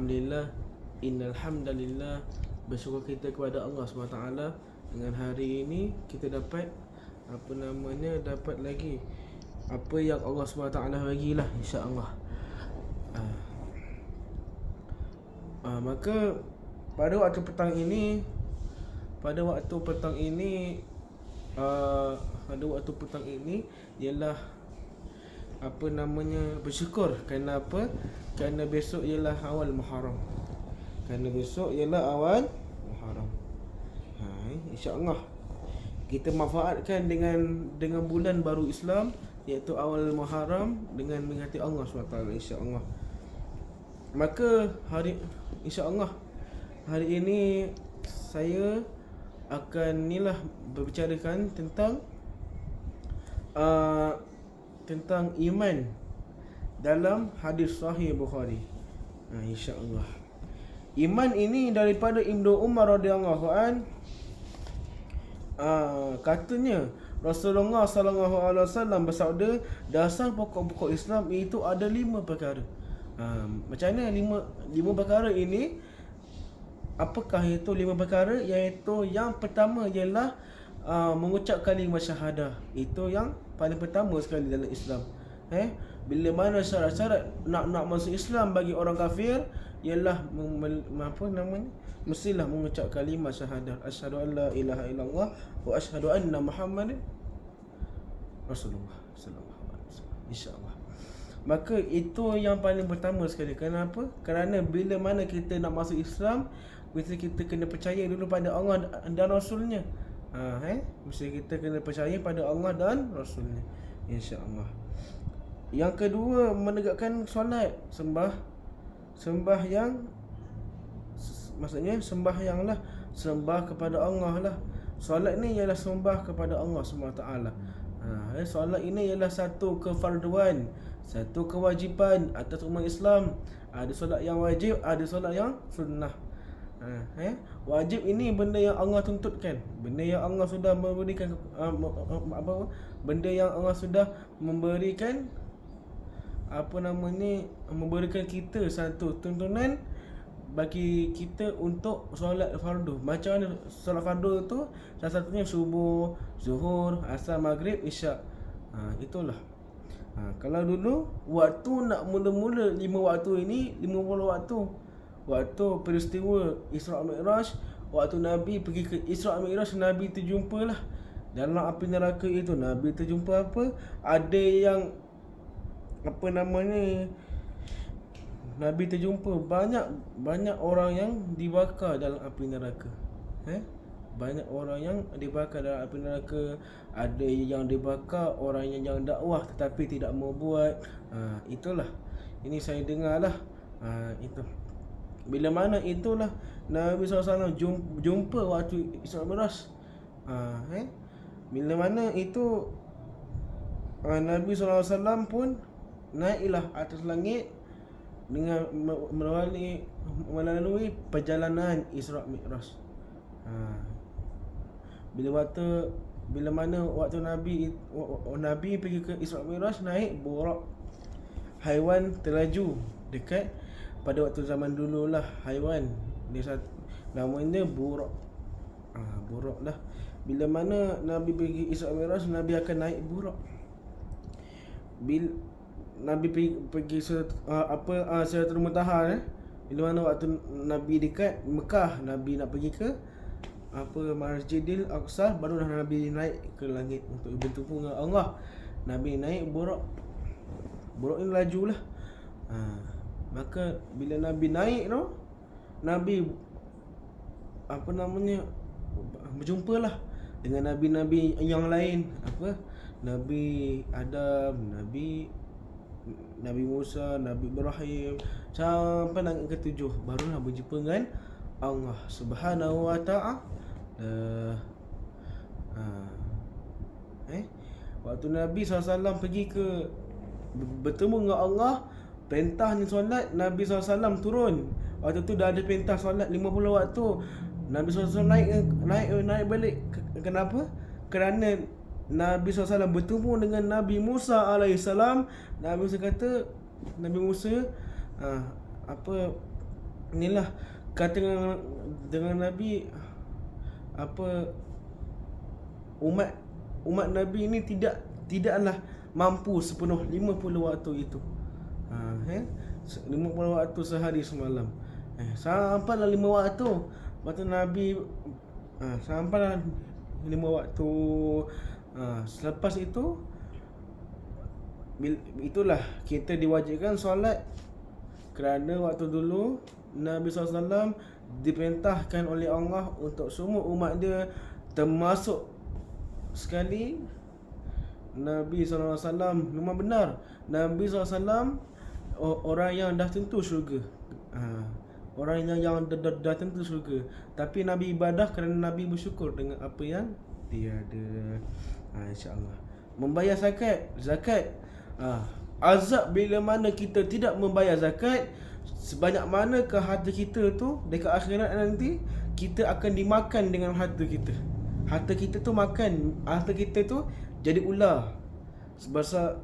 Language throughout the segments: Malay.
Alhamdulillah, innal hamdalillah, bersyukur kita kepada Allah SWT. Dengan hari ini kita dapat dapat lagi apa yang Allah SWT bagilah, insya-Allah. Maka pada waktu petang ini ialah bersyukur. Kerana apa? Kerana besok ialah awal Muharram. InsyaAllah kita manfaatkan dengan bulan baru Islam, iaitu awal Muharram, dengan menghati Allah SWT, insyaAllah. Maka insyaAllah hari ini saya akan berbicarakan tentang iman dalam hadis sahih Bukhari. InsyaAllah. Iman ini daripada Ibnu Umar radhiyallahu an, katanya Rasulullah sallallahu alaihi wasallam bersabda, dasar pokok-pokok Islam itu ada 5 perkara. Macam mana 5 perkara ini? Apakah itu 5 perkara? Iaitu yang pertama ialah mengucap kalimah syahadah. Itu yang paling pertama sekali dalam Islam. Bila mana syarat-syarat nak masuk Islam bagi orang kafir ialah mestilah mengucap kalimah syahadah, asyhadu an la ilaha illallah wa asyhadu anna Muhammadar Rasulullah sallallahu alaihi wasallam, insya-Allah. Maka itu yang paling pertama sekali. Kenapa? Kerana bila mana kita nak masuk Islam, mesti kita kena percaya dulu pada Allah dan Rasulnya. Mesti kita kena percaya pada Allah dan Rasulnya, insya-Allah. Yang kedua, menegakkan solat, sembahyang. Maksudnya sembahyanglah, sembah kepada Allah lah. Solat ni ialah sembah kepada Allah SWT. Solat ini ialah satu kefarduan, satu kewajipan atas umat Islam. Ada solat yang wajib, ada solat yang sunnah. Wajib ini benda yang Allah tuntutkan, benda yang Allah sudah memberikan benda yang Allah sudah memberikan memberikan kita satu tuntunan bagi kita untuk solat fardu. Macam mana solat fardu tu? Salah satunya subuh, zuhur, asar, maghrib, isyak. Itulah. Kalau dulu waktu nak mula-mula 5 waktu ini 50 waktu. Waktu peristiwa Isra' Mi'raj, waktu Nabi pergi ke Isra' Mi'raj, Nabi terjumpalah dalam api neraka itu. Nabi terjumpa apa? Ada yang Nabi terjumpa banyak orang yang dibakar dalam api neraka. Banyak orang yang dibakar dalam api neraka. Ada yang dibakar orang yang dakwah tetapi tidak mau buat. Itulah. Ini saya dengarlah. Itu. Bila mana itulah Nabi SAW jumpa waktu Isra' Mi'raj. Bila mana itu Nabi SAW pun naiklah atas langit dengan melalui perjalanan Isra' Mi'raj. Bila mana waktu Nabi pergi ke Isra' Mi'raj, naik Buraq, haiwan terlaju dekat. Pada waktu zaman dululah haiwan dia namanya Buraq. Buraq lah. Bila mana Nabi pergi Isra' Mi'raj, Nabi akan naik Buraq. Bila Nabi pergi Sidratul Muntaha. Bila mana waktu Nabi dekat Mekah, Nabi nak pergi ke Masjidil Aqsa, barulah Nabi naik ke langit untuk bertemu dengan Allah. Nabi naik Buraq. Buraq ni lajulah. Maka bila Nabi naik tu, Nabi berjumpalah dengan nabi-nabi yang lain. Nabi Adam, Nabi Musa, Nabi Ibrahim, sampai langit ke-7, barulah berjumpa dengan Allah Subhanahu wa ta'ala. Waktu Nabi SAW pergi ke bertemu dengan Allah, perintah ni solat, Nabi SAW turun. Waktu tu dah ada perintah solat 50 waktu. Nabi SAW naik balik. Kenapa? Kerana Nabi SAW bertemu dengan Nabi Musa AS. Nabi Musa kata, Nabi Musa inilah kata dengan Nabi, apa, umat umat Nabi ini tidaklah mampu sepenuh 50 waktu itu. 50 waktu sehari semalam. Sampailah 5 waktu. Waktu Nabi sampailah 5 waktu. Selepas itu, itulah kita diwajibkan solat, kerana waktu dulu Nabi SAW diperintahkan oleh Allah untuk semua umat dia, termasuk sekali Nabi SAW. Memang benar, Nabi SAW orang yang dah tentu syurga, orang yang dah tentu syurga. Tapi Nabi ibadah kerana Nabi bersyukur dengan apa yang dia ada. InsyaAllah. Membayar zakat. Azab bila mana kita tidak membayar zakat, sebanyak manakah harta kita tu dekat akhirat nanti, kita akan dimakan dengan harta kita. Harta kita tu makan, harta kita tu jadi ular. Sebab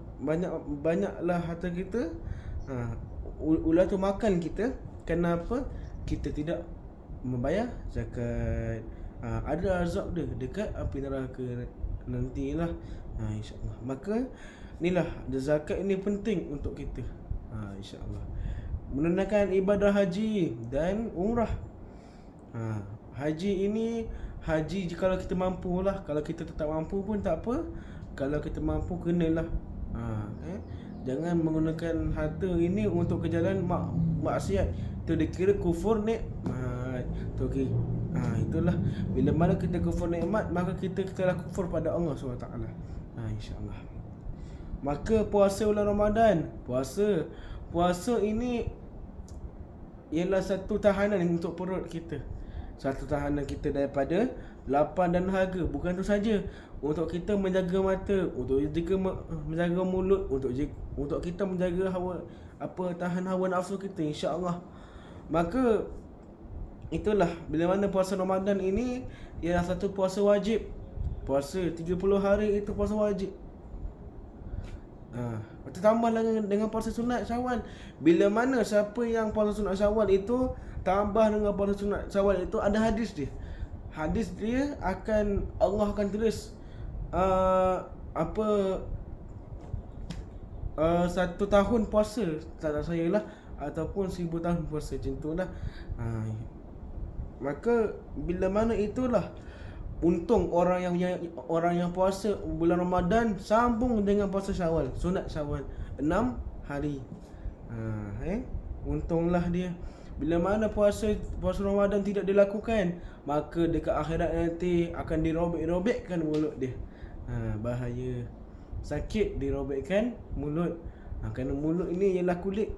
banyaklah harta kita, ular tu makan kita. Kenapa? Kita tidak membayar zakat. Ada azab dia dekat api neraka nantilah, insya-Allah. Maka inilah zakat ini penting untuk kita, insya-Allah. Menunaikan ibadah haji dan umrah. Haji ini, kalau kita mampulah. Kalau kita tak mampu pun tak apa. Kalau kita mampu, kenalah. Jangan menggunakan harta ini untuk ke jalan maksiat. Itu dikira kufur nikmat. Okey. Itulah, bila mana kita kufur nikmat, maka kita telah kufur pada Allah SWT. InsyaAllah. Maka puasa bulan Ramadan, puasa ini ialah satu tahanan untuk perut kita. Satu tahanan kita daripada lapar dan dahaga. Bukan itu saja, untuk kita menjaga mata, untuk kita menjaga mulut, untuk kita menjaga tahan hawa nafsu kita, insya-Allah. Maka itulah, bila mana puasa Ramadan ini ialah satu puasa wajib. Puasa 30 hari itu puasa wajib. Tambah dengan puasa sunat Syawal. Bila mana siapa yang puasa sunat Syawal itu tambah dengan puasa sunat Syawal itu, ada hadis dia. Hadis dia Allah akan tulis satu tahun puasa, tak saya lah, ataupun 1000 tahun puasa, macam itulah. Maka bila mana itulah untung orang yang puasa bulan Ramadan sambung dengan puasa Syawal, sunat Syawal 6 hari. Untunglah dia. Bila mana puasa Ramadan tidak dilakukan, maka dekat akhirat nanti akan dirobek-robekkan mulut dia. Bahaya. Sakit dirobekkan mulut. Kerana mulut ini ialah kulit.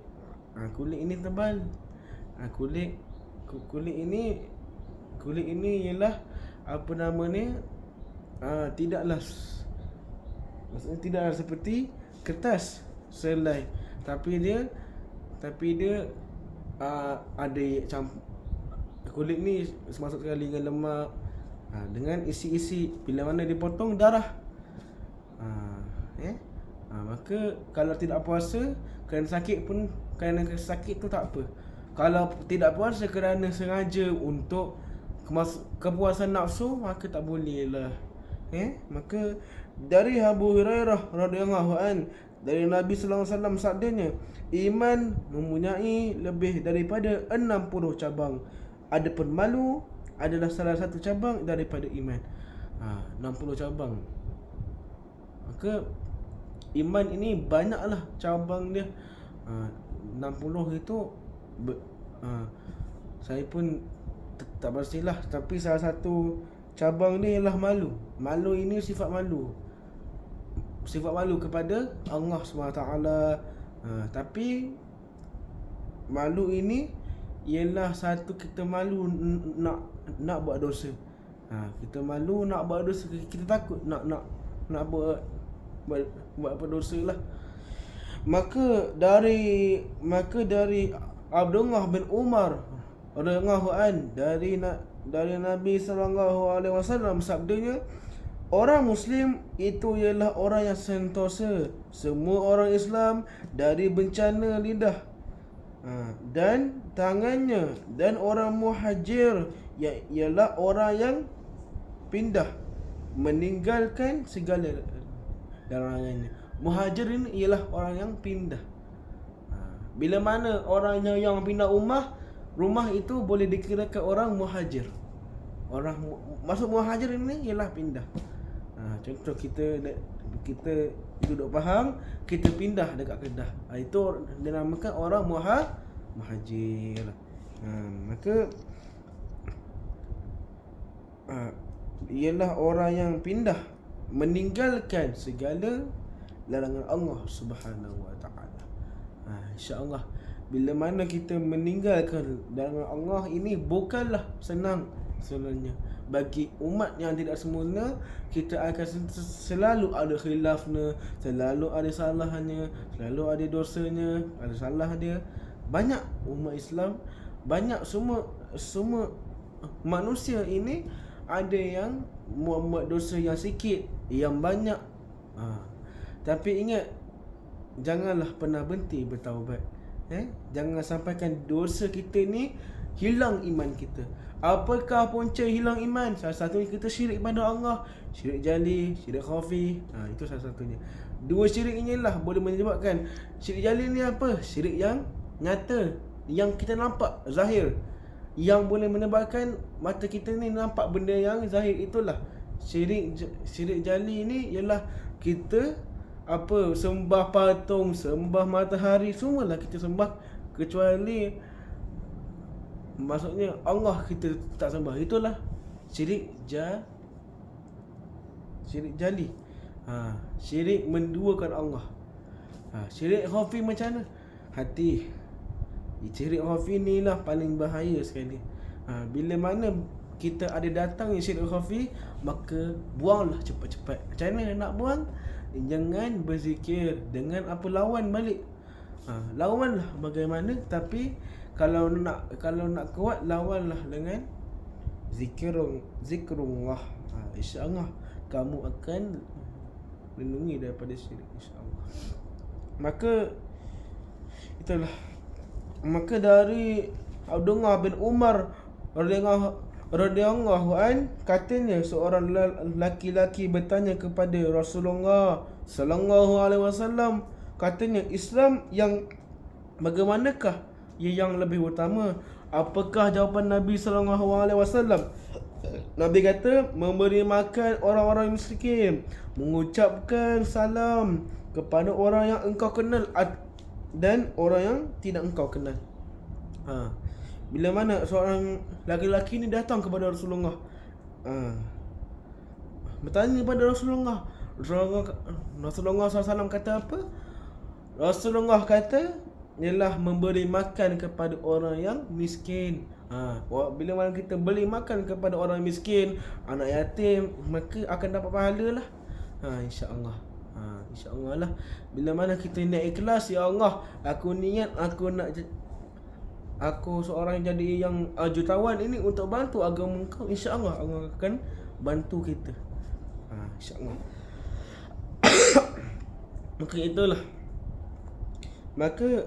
Kulit ini tebal. Kulit ini ialah apa nama ni, tidaklah, maksudnya tidaklah seperti kertas selai, tapi dia ada kulit ni masuk sekali dengan lemak, dengan isi-isi. Bila mana dipotong darah, maka kalau tidak puasa kerana sakit pun, kerana sakit tu tak apa. Kalau tidak puasa kerana sengaja untuk kepuasan nafsu, maka tak boleh lah. Maka dari Abu Hurairah radhiyallahu an, dari Nabi sallallahu alaihi wasallam sabdanya, iman mempunyai lebih daripada 60 cabang. Adapun malu adalah salah satu cabang daripada iman. 60 cabang. Maka iman ini banyaklah cabang dia. 60 itu saya pun tak pastilah, tapi salah satu cabang ni ialah malu. Malu ini sifat malu kepada Allah SWT. Tapi malu ini ialah satu, kita malu nak buat dosa. Kita malu nak buat dosa, kita takut nak buat apa dosa lah. Maka dari Abdullah bin Umar radhiyallahu an, dari Nabi sallallahu alaihi wasallam sabdanya, orang Muslim itu ialah orang yang sentosa semua orang Islam dari bencana lidah. Dan tangannya, dan orang muhajir ialah orang yang pindah, meninggalkan segala larangannya. Muhajir ini ialah orang yang pindah. Bila mana orang yang pindah rumah itu boleh dikirakan orang muhajir. Maksud muhajir ini ialah pindah. Contoh kita duduk Pahang, kita pindah dekat Kedah, itu dinamakan orang muhajir. Maka ialah orang yang pindah, meninggalkan segala larangan Allah Subhanahu wa taala. InsyaAllah bila mana kita meninggalkan larangan Allah ini bukanlah senang sebenarnya. Bagi umat yang tidak sempurna, kita akan selalu ada khilafnya, selalu ada salahnya, selalu ada dosanya, ada salah dia. Banyak umat Islam, banyak semua manusia ini ada yang membuat dosa yang sikit, yang banyak. Tapi ingat, janganlah pernah berhenti bertaubat. Jangan sampaikan dosa kita ni hilang iman kita. Apakah punca hilang iman? Salah satunya kita syirik pada Allah, syirik jali, syirik khafi. Itu salah satunya. Dua syirik inilah boleh menyebabkan. Syirik jali ni apa? Syirik yang nyata, yang kita nampak zahir, yang boleh menyebabkan mata kita ni nampak benda yang zahir. Itulah syirik jali ni. Ialah kita sembah patung, sembah matahari, semualah kita sembah, kecuali maksudnya Allah kita tak sembah. Itulah syirik jali. Syirik menduakan Allah. Syirik khafi macam mana? Hati. Syirik khafi ni lah paling bahaya sekali. Bila mana kita ada datang syirik khafi, maka buanglah cepat-cepat. Macam mana nak buang? Jangan berzikir dengan lawan balik. Lawanlah bagaimana, tapi kalau nak kuat, lawanlah dengan zikrullah. InsyaAllah kamu akan lindungi daripada syirik, insyaAllah. Maka dari Abdullah bin Umar radhiyallahu an, katanya seorang laki-laki bertanya kepada Rasulullah sallallahu alaihi wasallam, katanya, Islam yang bagaimanakah yang lebih utama? Apakah jawapan Nabi sallallahu alaihi wasallam? Nabi kata, memberi makan orang-orang miskin, mengucapkan salam kepada orang yang engkau kenal dan orang yang tidak engkau kenal. Bila mana seorang laki-laki ni datang kepada Rasulullah, bertanya kepada Rasulullah SAW kata apa? Rasulullah kata ialah memberi makan kepada orang yang miskin. Bila mana kita beri makan kepada orang miskin, anak yatim, maka akan dapat pahala lah. InsyaAllah. InsyaAllah lah. Bila mana kita niat ikhlas, ya Allah, aku niat aku seorang jadi yang jutawan ini untuk bantu agama Engkau, insyaAllah Allah akan bantu kita. InsyaAllah. Maka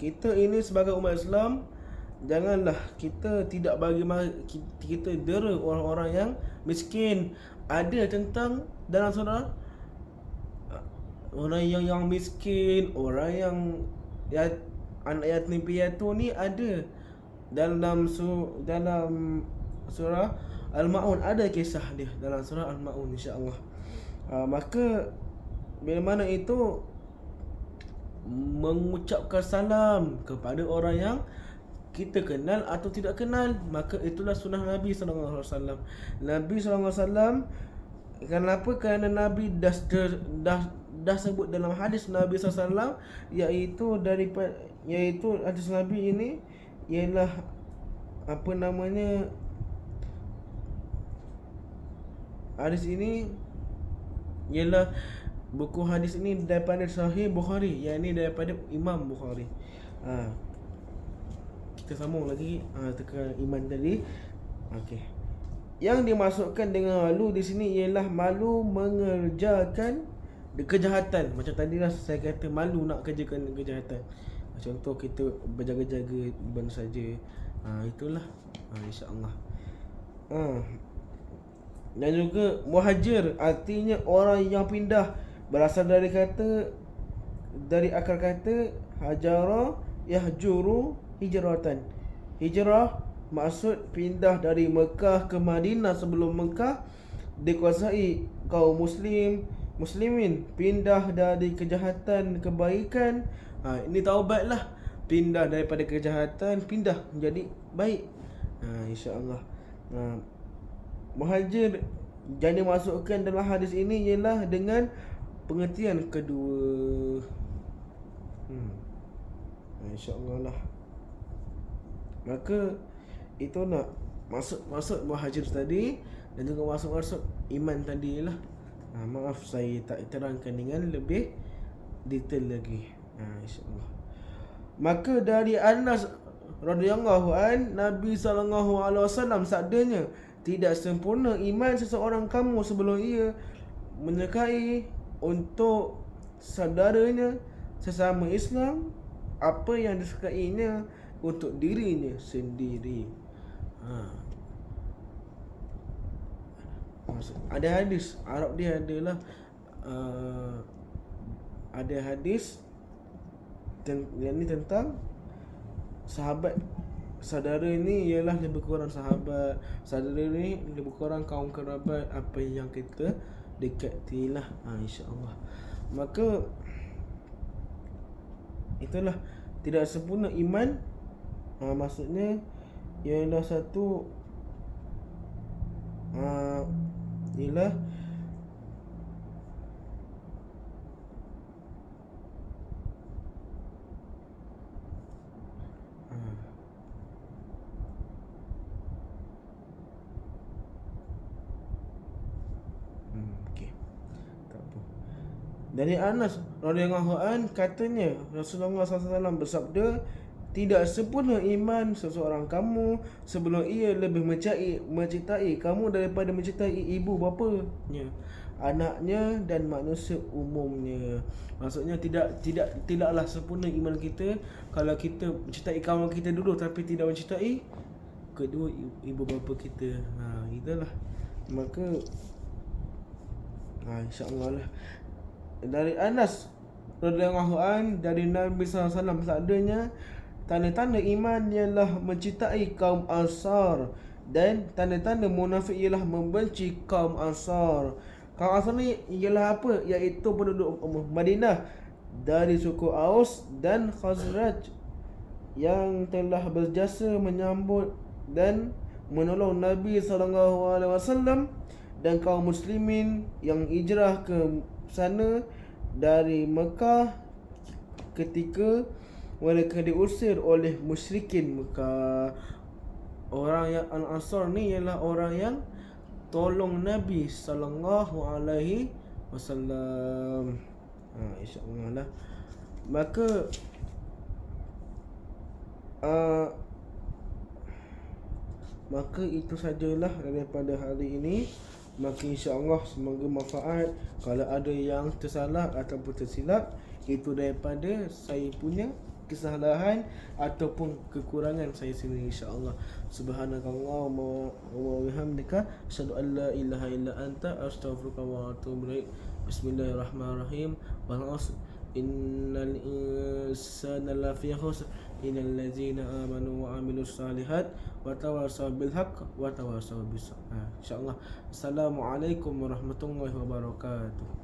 kita ini sebagai umat Islam, janganlah kita tidak kita dera orang-orang yang miskin. Ada tentang dalam surah orang yang miskin, orang yang anak yatim piatu ni ada dalam surah Al-Ma'un, ada kisah dia dalam surah Al-Ma'un, insya-Allah. Maka bila mana itu mengucapkan salam kepada orang yang kita kenal atau tidak kenal, maka itulah sunnah Nabi sallallahu alaihi wasallam. Nabi sallallahu alaihi wasallam, kenapa? Kerana Nabi dah sebut dalam hadis Nabi sallallahu alaihi wasallam, iaitu hadis Nabi ini ialah hadis ini ialah buku hadis ini daripada Sahih Bukhari, yakni daripada Imam Bukhari. Kita sambung lagi tekan iman tadi. Okey. Yang dimasukkan dengan malu di sini ialah malu mengerjakan kejahatan. Macam tadilah saya kata, malu nak kerjakan kejahatan. contoh kita berjaga-jaga iban saja. Itulah insya-Allah. Dan juga muhajir artinya orang yang pindah, berasal dari akar kata hajara yahjuru hijratan. Hijrah maksud pindah dari Mekah ke Madinah. Sebelum Mekah dikuasai kaum muslimin, pindah dari kejahatan ke kebaikan. Ini taubatlah, pindah daripada kejahatan pindah menjadi baik. Insya-Allah. Muhajir yang dimasukkan dalam hadis ini ialah dengan pengertian kedua. InsyaAllah lah. Maka itu nak masuk muhajir tadi, dan juga masuk iman tadi lah. Maaf saya tak terangkan dengan lebih detail lagi. InsyaAllah. Maka dari Anas radhiyallahu an, Nabi SAW sabdanya, tidak sempurna iman seseorang kamu sebelum ia menyukai untuk saudaranya sesama Islam apa yang disukainya untuk dirinya sendiri. Ada hadis Arab dia adalah ada hadis yang ni tentang sahabat. Saudara ni ialah lebih kurang sahabat, saudara ni lebih kurang kaum kerabat, apa yang kita dekatilah. InsyaAllah. Maka itulah tidak sempurna iman. Maksudnya ialah satu ialah dari Anas radhiyallahu an katanya, Rasulullah SAW bersabda, tidak sempurna iman seseorang kamu sebelum ia lebih mencintai kamu daripada mencintai ibu bapanya, anaknya dan manusia umumnya. Maksudnya tidaklah sempurna iman kita kalau kita mencintai kawan kita dulu tapi tidak mencintai kedua ibu bapa kita. Itulah. Maka insya-Allah lah. Dari Anas radhiyallahu an, dari Nabi SAW sabdanya, tanda-tanda iman ialah mencintai kaum Ansar, dan tanda-tanda munafik ialah membenci kaum Ansar. Kaum Ansar ni ialah apa? Iaitu penduduk Madinah dari suku Aus dan Khazraj yang telah berjasa menyambut dan menolong Nabi SAW dan kaum muslimin yang hijrah ke sana dari Mekah ketika mereka diusir oleh musyrikin Mekah. Orang yang Al-Ansar ni ialah orang yang tolong Nabi sallallahu alaihi wasallam. Insya-Allah lah. Maka itu sajalah daripada hari ini. Maka insya-Allah semoga manfaat. Kalau ada yang tersalah ataupun tersilap, itu daripada saya punya kesalahan ataupun kekurangan saya sendiri, insya-Allah. Subhanakallahumma wa bihamdika asyhadu an la ilaha illa anta astaghfiruka wa atubu ilaik. Bismillahirrahmanirrahim. Wal 'asr innal insana lafi khusr innal ladzina amanu wa 'amilus shalihat wa tawassaw bil haqq wa tawassaw bis sabr. Insyaallah. Assalamualaikum warahmatullahi wabarakatuh.